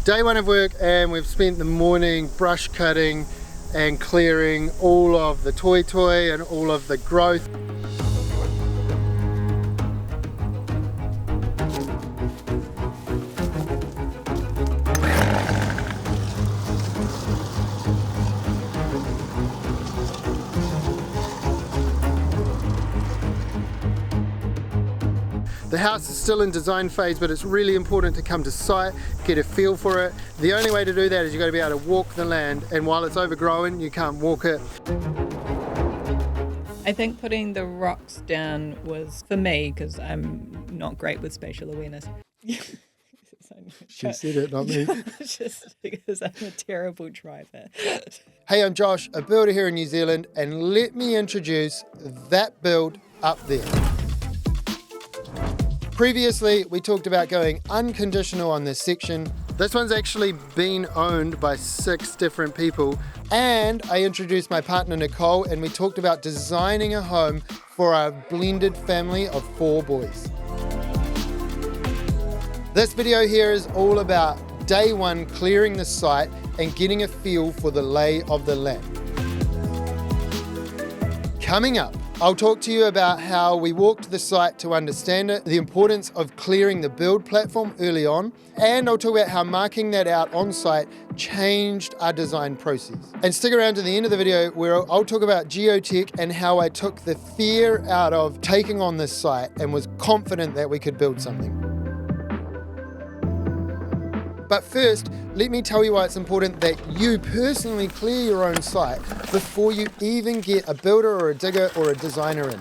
Day one of work, and we've spent the morning brush cutting and clearing all of the toi and all of the growth. The house is still in design phase, but it's really important to come to site, get a feel for it. The only way to do that is you've got to be able to walk the land, and while it's overgrown, you can't walk it. I think putting the rocks down was, for me, because I'm not great with spatial awareness. She said it, not me. Just because I'm a terrible driver. Hey, I'm Josh, a builder here in New Zealand, and let me introduce that build up there. Previously, we talked about going unconditional on this section. This one's actually been owned by 6 different people. And I introduced my partner, Nicole, and we talked about designing a home for our blended family of 4 boys. This video here is all about day one clearing the site and getting a feel for the lay of the land. Coming up, I'll talk to you about how we walked the site to understand it, the importance of clearing the build platform early on, and I'll talk about how marking that out on site changed our design process. And stick around to the end of the video where I'll talk about geotech and how I took the fear out of taking on this site and was confident that we could build something. But first, let me tell you why it's important that you personally clear your own site before you even get a builder or a digger or a designer in.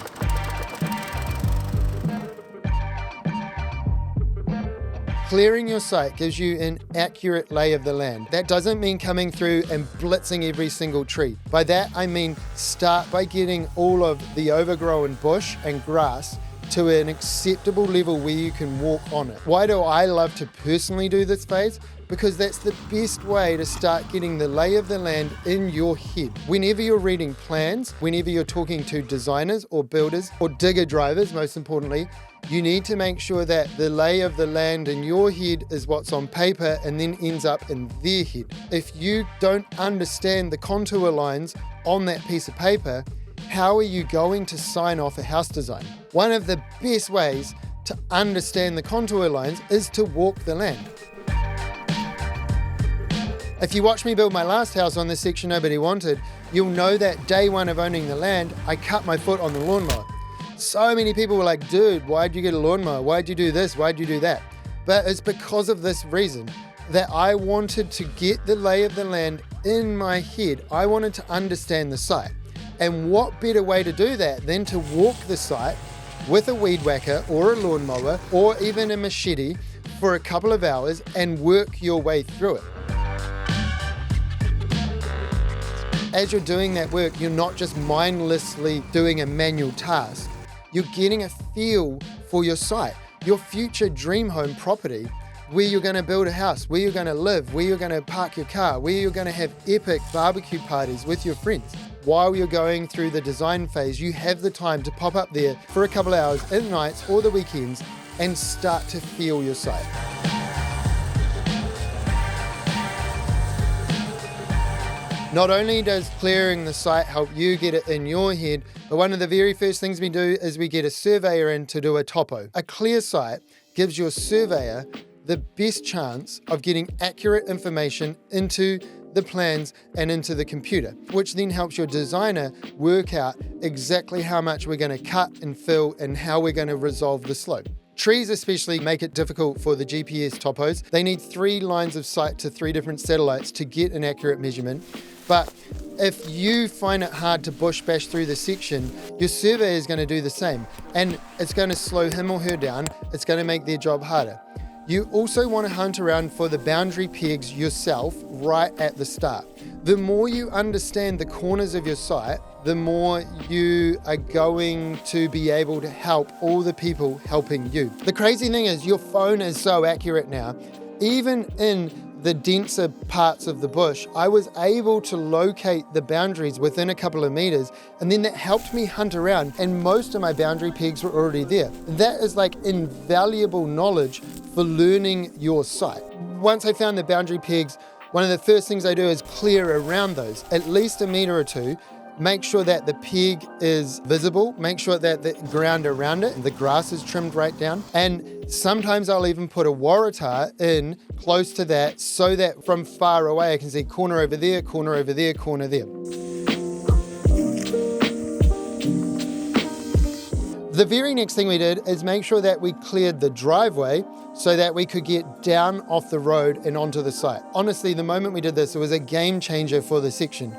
Clearing your site gives you an accurate lay of the land. That doesn't mean coming through and blitzing every single tree. By that, I mean start by getting all of the overgrown bush and grass to an acceptable level where you can walk on it. Why do I love to personally do this phase? Because that's the best way to start getting the lay of the land in your head. Whenever you're reading plans, whenever you're talking to designers or builders or digger drivers, most importantly, you need to make sure that the lay of the land in your head is what's on paper and then ends up in their head. If you don't understand the contour lines on that piece of paper, how are you going to sign off a house design? One of the best ways to understand the contour lines is to walk the land. If you watched me build my last house on this section nobody wanted, you'll know that day one of owning the land, I cut my foot on the lawnmower. So many people were like, dude, why'd you get a lawnmower? Why'd you do this? Why'd you do that? But it's because of this reason that I wanted to get the lay of the land in my head. I wanted to understand the site. And what better way to do that than to walk the site with a weed whacker or a lawnmower or even a machete for a couple of hours and work your way through it. As you're doing that work, you're not just mindlessly doing a manual task. You're getting a feel for your site, your future dream home property, where you're going to build a house, where you're going to live, where you're going to park your car, where you're going to have epic barbecue parties with your friends. While you're going through the design phase, you have the time to pop up there for a couple of hours in nights or the weekends and start to feel your site. Not only does clearing the site help you get it in your head, but one of the very first things we do is we get a surveyor in to do a topo. A clear site gives your surveyor the best chance of getting accurate information into the plans and into the computer, which then helps your designer work out exactly how much we're going to cut and fill and how we're going to resolve the slope. Trees especially make it difficult for the GPS topos. They need 3 lines of sight to 3 different satellites to get an accurate measurement. But if you find it hard to bush bash through the section, your surveyor is going to do the same, and it's going to slow him or her down. It's going to make their job harder. You also want to hunt around for the boundary pegs yourself right at the start. The more you understand the corners of your site, the more you are going to be able to help all the people helping you. The crazy thing is your phone is so accurate now. Even in the denser parts of the bush, I was able to locate the boundaries within a couple of meters, and then that helped me hunt around, and most of my boundary pegs were already there. That is like invaluable knowledge for learning your site. once I found the boundary pegs, one of the first things I do is clear around those, at least a metre or two. Make sure that the peg is visible, make sure that the ground around it, the grass is trimmed right down. And sometimes I'll even put a waratah in close to that so that from far away I can see corner over there, corner over there, corner there. The very next thing we did is make sure that we cleared the driveway so that we could get down off the road and onto the site. Honestly, the moment we did this, it was a game changer for the section.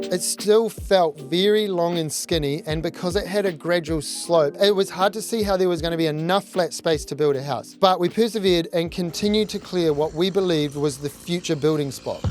It still felt very long and skinny, and because it had a gradual slope, it was hard to see how there was going to be enough flat space to build a house. But we persevered and continued to clear what we believed was the future building spot.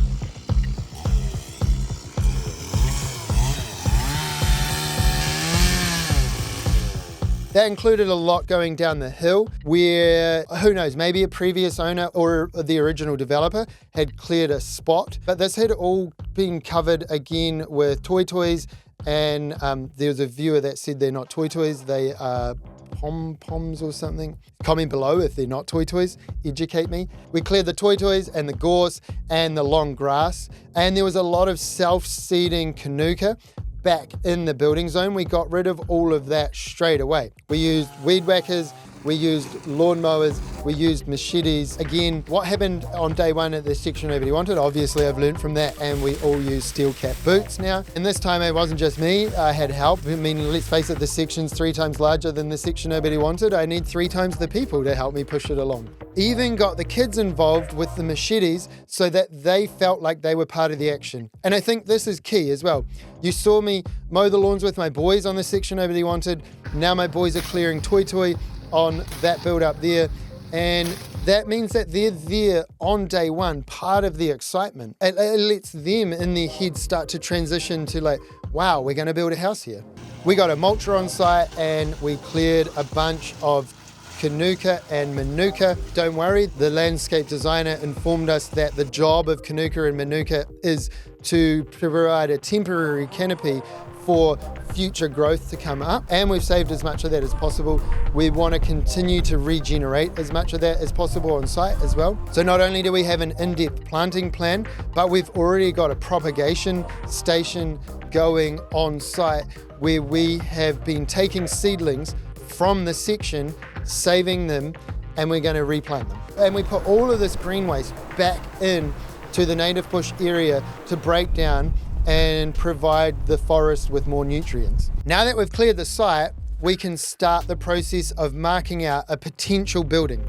That included a lot going down the hill where, who knows, maybe a previous owner or the original developer had cleared a spot. But this had all been covered again with toys, and there was a viewer that said they're not toys, they are pom-poms or something. Comment below if they're not toys, educate me. We cleared the toys and the gorse and the long grass, and there was a lot of self-seeding Canuka back in the building zone. We got rid of all of that straight away. We used weed whackers, we used lawnmowers, we used machetes. Again, what happened on day one at the section nobody wanted, obviously I've learned from that, and we all use steel cap boots now. And this time it wasn't just me, I had help. I mean, let's face it, the section's 3 times larger than the section nobody wanted. I need 3 times the people to help me push it along. Even got the kids involved with the machetes so that they felt like they were part of the action. And I think this is key as well. You saw me mow the lawns with my boys on the section nobody wanted. Now my boys are clearing toy on that build up there. And that means that they're there on day one, part of the excitement. It lets them in their heads start to transition to like, wow, we're going to build a house here. We got a mulcher on site and we cleared a bunch of Canuka and Manuka. Don't worry, the landscape designer informed us that the job of Canuka and Manuka is to provide a temporary canopy for future growth to come up, and we've saved as much of that as possible. We want to continue to regenerate as much of that as possible on site as well. So not only do we have an in-depth planting plan, but we've already got a propagation station going on site where we have been taking seedlings from the section, saving them, and we're going to replant them. And we put all of this green waste back in to the native bush area to break down and provide the forest with more nutrients. Now that we've cleared the site, we can start the process of marking out a potential building.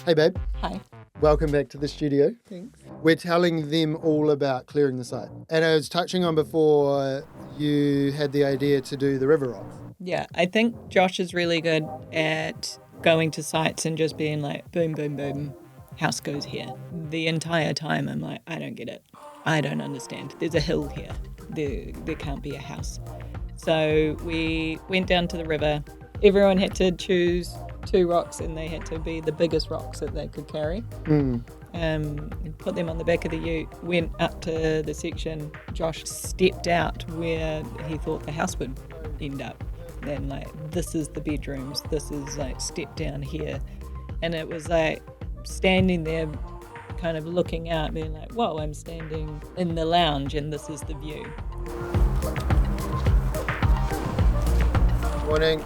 Hey babe. Hi. Welcome back to the studio. Thanks. We're telling them all about clearing the site. And I was touching on before, you had the idea to do the river rocks. Yeah, I think Josh is really good at going to sites and just being like, boom, boom, boom, house goes here. The entire time I'm like, I don't get it. I don't understand. There's a hill here. There can't be a house. So we went down to the river. Everyone had to choose 2 rocks and they had to be the biggest rocks that they could carry. Put them on the back of the ute, went up to the section. Josh stepped out where he thought the house would end up. And like, this is the bedrooms, this is like step down here. And it was like standing there kind of looking out, being like, whoa, I'm standing in the lounge and this is the view. Morning,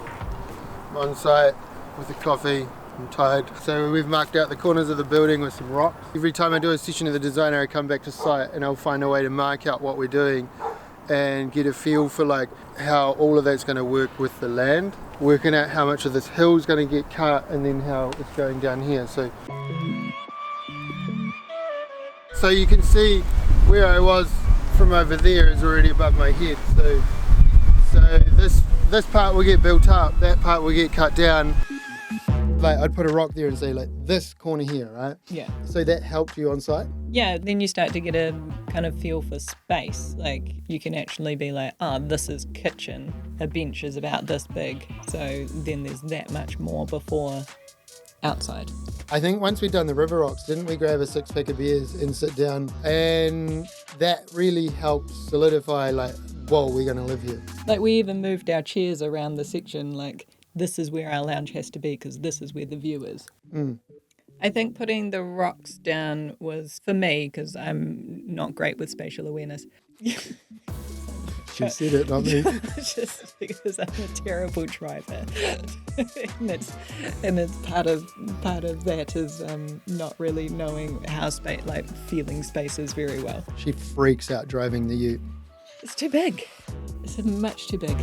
I'm on site with a coffee. I'm tired. So we've marked out the corners of the building with some rocks. Every time I do a session of the designer, I come back to site and I'll find a way to mark out what we're doing and get a feel for like how all of that's going to work with the land, working out how much of this hill is going to get cut and then how it's going down here. So you can see where I was from over there is already above my head. So this part will get built up, that part will get cut down. Like I'd put a rock there and say like this corner here, right? Yeah. So that helped you on site? Yeah, then you start to get a kind of feel for space. Like you can actually be like, oh, this is kitchen. A bench is about this big. So then there's that much more before outside. I think once we'd done the river rocks, didn't we grab a 6-pack of beers and sit down? And that really helped solidify, like, whoa, we're going to live here. Like, we even moved our chairs around the section, like, this is where our lounge has to be because this is where the view is. I think putting the rocks down was, for me, because I'm not great with spatial awareness. She said it, not me. Just because I'm a terrible driver. and it's part of that is not really knowing how feeling spaces very well. She freaks out driving the ute. It's too big. It's much too big.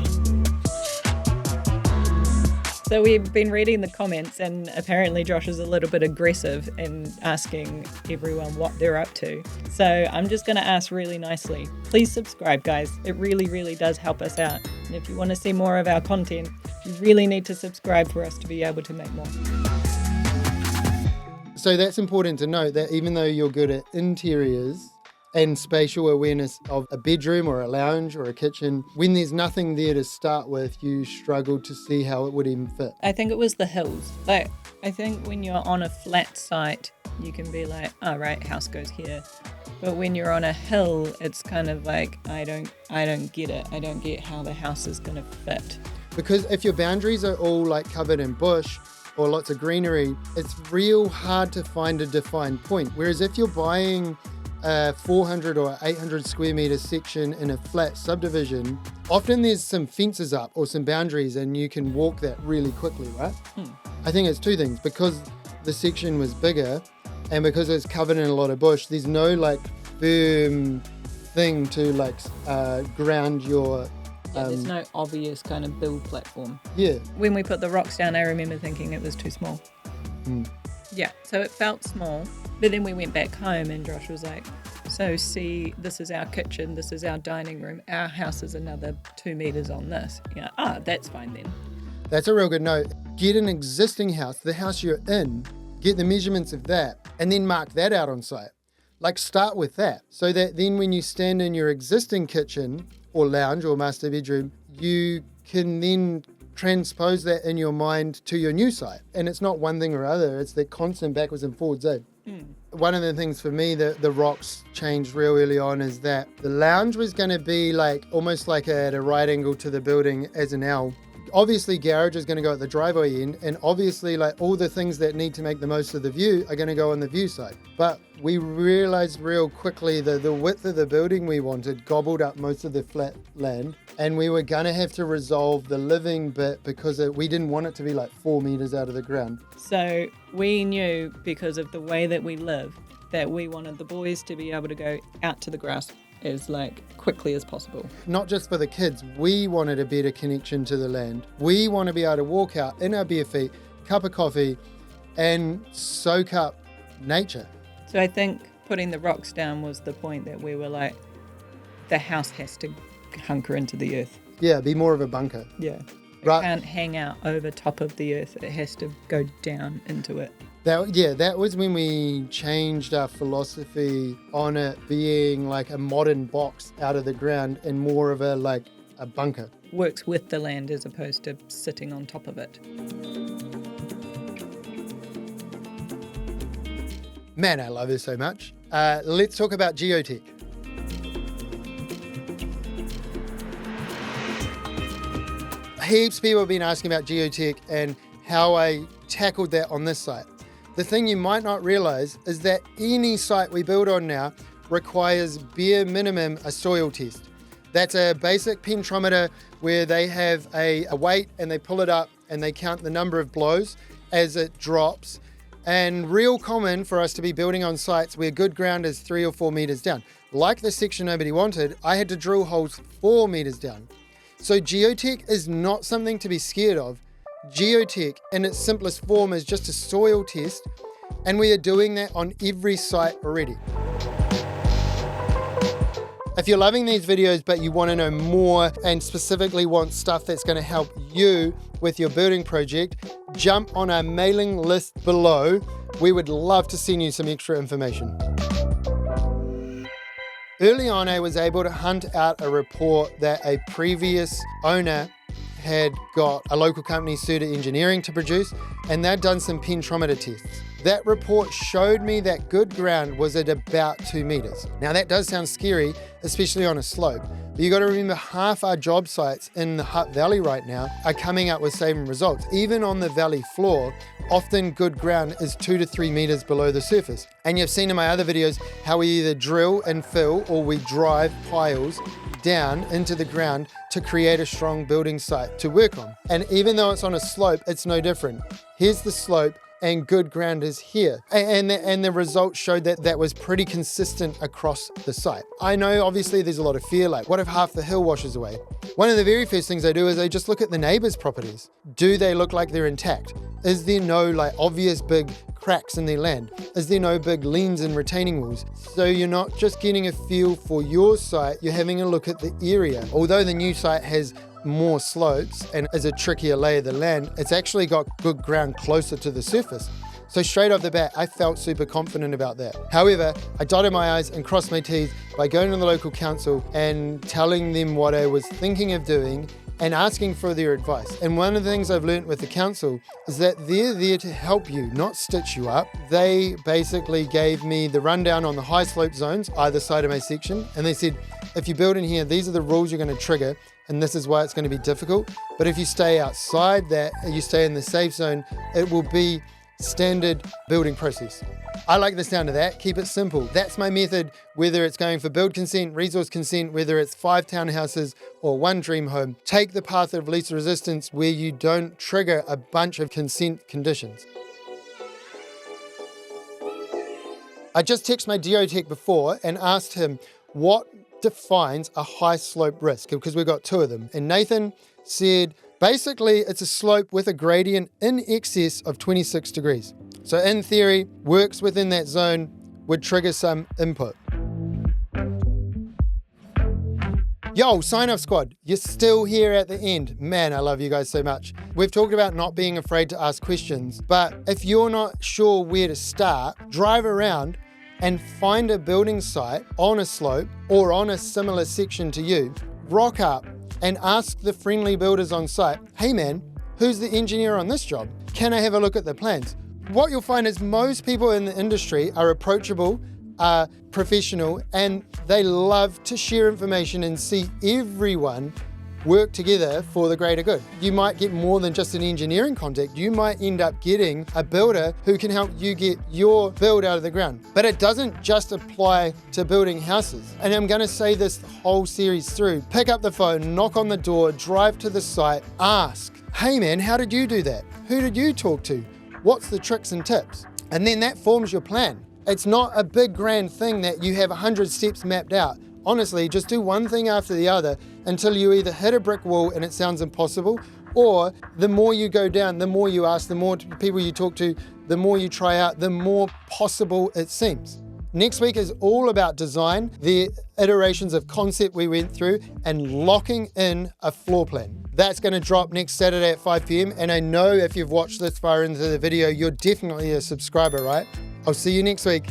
So we've been reading the comments, and apparently Josh is a little bit aggressive in asking everyone what they're up to. So I'm just going to ask really nicely. Please subscribe, guys. It really, really does help us out. And if you want to see more of our content, you really need to subscribe for us to be able to make more. So that's important to note, that even though you're good at interiors and spatial awareness of a bedroom or a lounge or a kitchen, when there's nothing there to start with, you struggle to see how it would even fit. I think it was the hills. Like, I think when you're on a flat site, you can be like, oh, right, house goes here. But when you're on a hill, it's kind of like, I don't get it. I don't get how the house is going to fit. Because if your boundaries are all like covered in bush or lots of greenery, it's real hard to find a defined point. Whereas if you're buying a 400 or 800 square meter section in a flat subdivision, often there's some fences up or some boundaries and you can walk that really quickly, right? I think it's two things. Because the section was bigger and because it's covered in a lot of bush, there's no like firm thing to like ground your... there's no obvious kind of build platform. Yeah. When we put the rocks down, I remember thinking it was too small. Yeah, so it felt small. But then we went back home and Josh was like, so see, this is our kitchen, this is our dining room, our house is another 2 meters on this. Yeah, that's fine then. That's a real good note. Get an existing house, the house you're in, get the measurements of that, and then mark that out on site. Like, start with that, so that then when you stand in your existing kitchen or lounge or master bedroom, you can then transpose that in your mind to your new site. And it's not one thing or other, it's the constant backwards and forwards. One of the things for me that the rocks changed real early on is that the lounge was going to be like almost like at a right angle to the building as an L. Obviously garage is going to go at the driveway end, and obviously like all the things that need to make the most of the view are going to go on the view side. But we realized real quickly that the width of the building we wanted gobbled up most of the flat land, and we were going to have to resolve the living bit because we didn't want it to be like 4 meters out of the ground. So we knew, because of the way that we live, that we wanted the boys to be able to go out to the grass as like quickly as possible. Not just for the kids, we wanted a better connection to the land. We want to be able to walk out in our bare feet, cup of coffee, and soak up nature. So I think putting the rocks down was the point that we were like, the house has to hunker into the earth. Yeah, be more of a bunker. Yeah. Right. It can't hang out over top of the earth. It has to go down into it. That was when we changed our philosophy on it being like a modern box out of the ground and more of a bunker. Works with the land as opposed to sitting on top of it. Man, I love this so much. Let's talk about geotech. Heaps of people have been asking about geotech and how I tackled that on this site. The thing you might not realize is that any site we build on now requires bare minimum a soil test. That's a basic pentrometer where they have a weight and they pull it up and they count the number of blows as it drops. And real common for us to be building on sites where good ground is 3 or 4 meters down. Like the section nobody wanted, I had to drill holes 4 meters down. So geotech is not something to be scared of. Geotech in its simplest form is just a soil test, and we are doing that on every site already. If you're loving these videos but you want to know more and specifically want stuff that's going to help you with your building project, jump on our mailing list below. We would love to send you some extra information. Early on, I was able to hunt out a report that a previous owner had got a local company, Certa Engineering, to produce, and they'd done some pentrometer tests. That report showed me that good ground was at about 2 meters. Now that does sound scary, especially on a slope, but you got to remember half our job sites in the Hutt Valley right now are coming up with same results. Even on the valley floor, often good ground is 2 to 3 meters below the surface. And you've seen in my other videos how we either drill and fill or we drive piles down into the ground to create a strong building site to work on. And even though it's on a slope, it's no different. Here's the slope and good ground is here. And the results showed that that was pretty consistent across the site. I know obviously there's a lot of fear, like what if half the hill washes away? One of the very first things I do is I just look at the neighbors' properties. Do they look like they're intact? Is there no like obvious big cracks in their land? Is there no big leans and retaining walls? So you're not just getting a feel for your site, you're having a look at the area. Although the new site has more slopes and is a trickier lay of the land, it's actually got good ground closer to the surface. So straight off the bat, I felt super confident about that. However, I dotted my I's and crossed my T's by going to the local council and telling them what I was thinking of doing and asking for their advice. And one of the things I've learned with the council is that they're there to help you, not stitch you up. They basically gave me the rundown on the high slope zones, either side of my section, and they said, if you build in here, these are the rules you're going to trigger, and this is why it's going to be difficult. But if you stay outside that, and you stay in the safe zone, it will be standard building process. I like the sound of that. Keep it simple. That's my method, whether it's going for build consent, resource consent, whether it's 5 townhouses or 1 dream home. Take the path of least resistance where you don't trigger a bunch of consent conditions. I just texted my geotech before and asked him what defines a high slope risk, because we've got 2 of them. And Nathan said, basically, it's a slope with a gradient in excess of 26 degrees. So in theory, works within that zone would trigger some input. Yo, sign off squad, you're still here at the end. Man, I love you guys so much. We've talked about not being afraid to ask questions, but if you're not sure where to start, drive around and find a building site on a slope or on a similar section to you, rock up and ask the friendly builders on site, hey man, who's the engineer on this job? Can I have a look at the plans? What you'll find is most people in the industry are approachable, are professional, and they love to share information and see everyone work together for the greater good. You might get more than just an engineering contact. You might end up getting a builder who can help you get your build out of the ground. But it doesn't just apply to building houses. And I'm going to say this the whole series through. Pick up the phone, knock on the door, drive to the site, ask, hey man, how did you do that? Who did you talk to? What's the tricks and tips? And then that forms your plan. It's not a big grand thing that you have 100 steps mapped out. Honestly, just do one thing after the other until you either hit a brick wall and it sounds impossible, or the more you go down, the more you ask, the more people you talk to, the more you try out, the more possible it seems. Next week is all about design, the iterations of concept we went through, and locking in a floor plan. That's going to drop next Saturday at 5 p.m. And I know if you've watched this far into the video, you're definitely a subscriber, right? I'll see you next week.